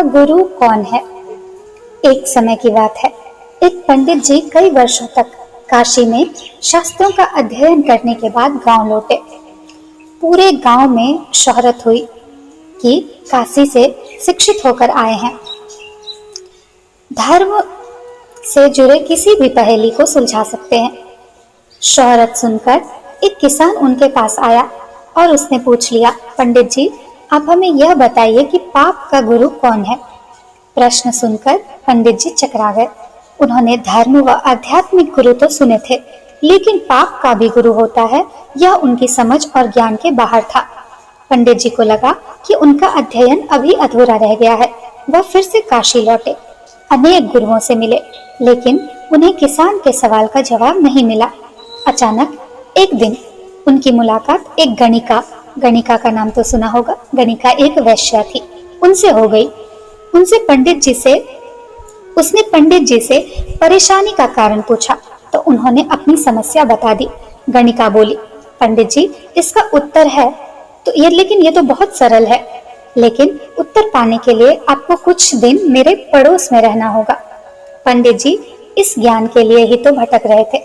का गुरु कौन है? एक समय की बात है। एक पंडित जी कई वर्षों तक काशी में शास्त्रों का अध्ययन करने के बाद गांव लौटे। पूरे गांव में शोहरत हुई कि काशी से शिक्षित होकर आए हैं। धर्म से जुड़े किसी भी पहेली को सुलझा सकते हैं। शोहरत सुनकर एक किसान उनके पास आया और उसने पूछ लिया, पंडित जी, आप हमें यह बताइए कि पाप का गुरु कौन है? प्रश्न सुनकर पंडित जी चकरा गए। उन्होंने धर्म व आध्यात्मिक गुरु तो सुने थे, लेकिन पाप का भी गुरु होता है, यह उनकी समझ और ज्ञान के बाहर था। पंडित जी को लगा कि उनका अध्ययन अभी अधूरा रह गया है। वह फिर से काशी लौटे, अनेक गुरुओं से मिले, लेकिन उन्हें किसान के सवाल का जवाब नहीं मिला। अचानक एक दिन उनकी मुलाकात एक गणिका का नाम तो सुना होगा, गणिका एक वैश्या थी, उनसे हो गई। उसने पंडित जी से परेशानी का कारण पूछा तो उन्होंने अपनी समस्या बता दी। गणिका बोली, पंडित जी, इसका उत्तर है तो लेकिन ये तो बहुत सरल है, लेकिन उत्तर पाने के लिए आपको कुछ दिन मेरे पड़ोस में रहना होगा। पंडित जी इस ज्ञान के लिए ही तो भटक रहे थे।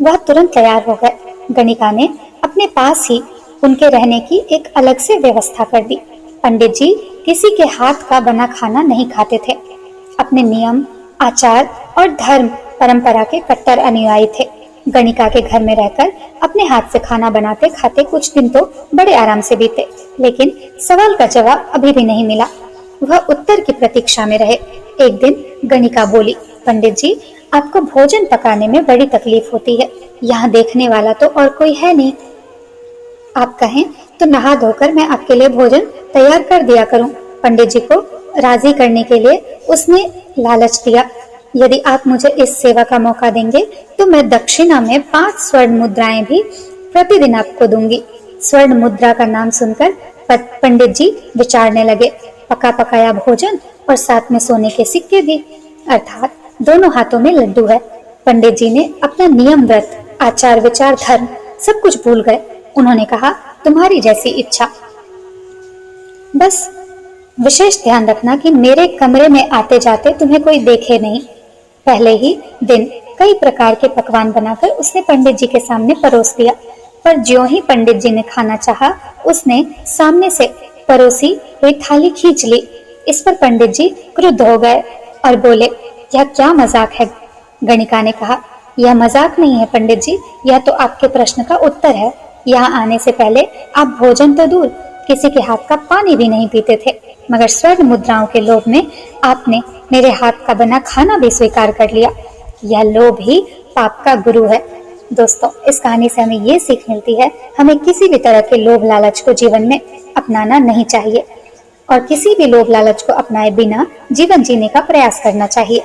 वह तुरंत तैयार हो गए। गणिका ने अपने पास ही उनके रहने की एक अलग से व्यवस्था कर दी। पंडित जी किसी के हाथ का बना खाना नहीं खाते थे। अपने नियम, आचार और धर्म परंपरा के कट्टर अनुयायी थे। गणिका के घर में रहकर अपने हाथ से खाना बनाते खाते कुछ दिन तो बड़े आराम से बीते, लेकिन सवाल का जवाब अभी भी नहीं मिला। वह उत्तर की प्रतीक्षा में रहे। एक दिन गणिका बोली, पंडित जी, आपको भोजन पकाने में बड़ी तकलीफ होती है। यहाँ देखने वाला तो और कोई है नहीं। आप कहें तो नहा धोकर मैं आपके लिए भोजन तैयार कर दिया करूं। पंडित जी को राजी करने के लिए उसने लालच दिया, यदि आप मुझे इस सेवा का मौका देंगे तो मैं दक्षिणा में 5 स्वर्ण मुद्राएं भी प्रतिदिन आपको दूंगी। स्वर्ण मुद्रा का नाम सुनकर पंडित जी विचारने लगे। पका पकाया भोजन और साथ में सोने के सिक्के भी, अर्थात दोनों हाथों में लड्डू है। पंडित जी ने अपना नियम, व्रत, आचार, विचार, धर्म सब कुछ भूल गए। उन्होंने कहा, तुम्हारी जैसी इच्छा, बस विशेष ध्यान रखना कि मेरे कमरे में आते जाते तुम्हें कोई देखे नहीं। पहले ही दिन कई प्रकार के पकवान बनाकर उसने पंडित जी के सामने परोस दिया, पर ज्यों ही पंडित जी ने खाना चाहा, उसने सामने से परोसी हुई थाली खींच ली। इस पर पंडित जी क्रुद्ध हो गए और बोले, यह क्या मजाक है? गणिका ने कहा, यह मजाक नहीं है पंडित जी, यह तो आपके प्रश्न का उत्तर है। यहाँ आने से पहले आप भोजन तो दूर, किसी के हाथ का पानी भी नहीं पीते थे, मगर स्वर्ण मुद्राओं के लोभ में आपने मेरे हाथ का बना खाना भी स्वीकार कर लिया। यह लोभ ही पाप का गुरु है। दोस्तों, इस कहानी से हमें ये सीख मिलती है, हमें किसी भी तरह के लोभ लालच को जीवन में अपनाना नहीं चाहिए और किसी भी लोभ लालच को अपनाए बिना जीवन जीने का प्रयास करना चाहिए।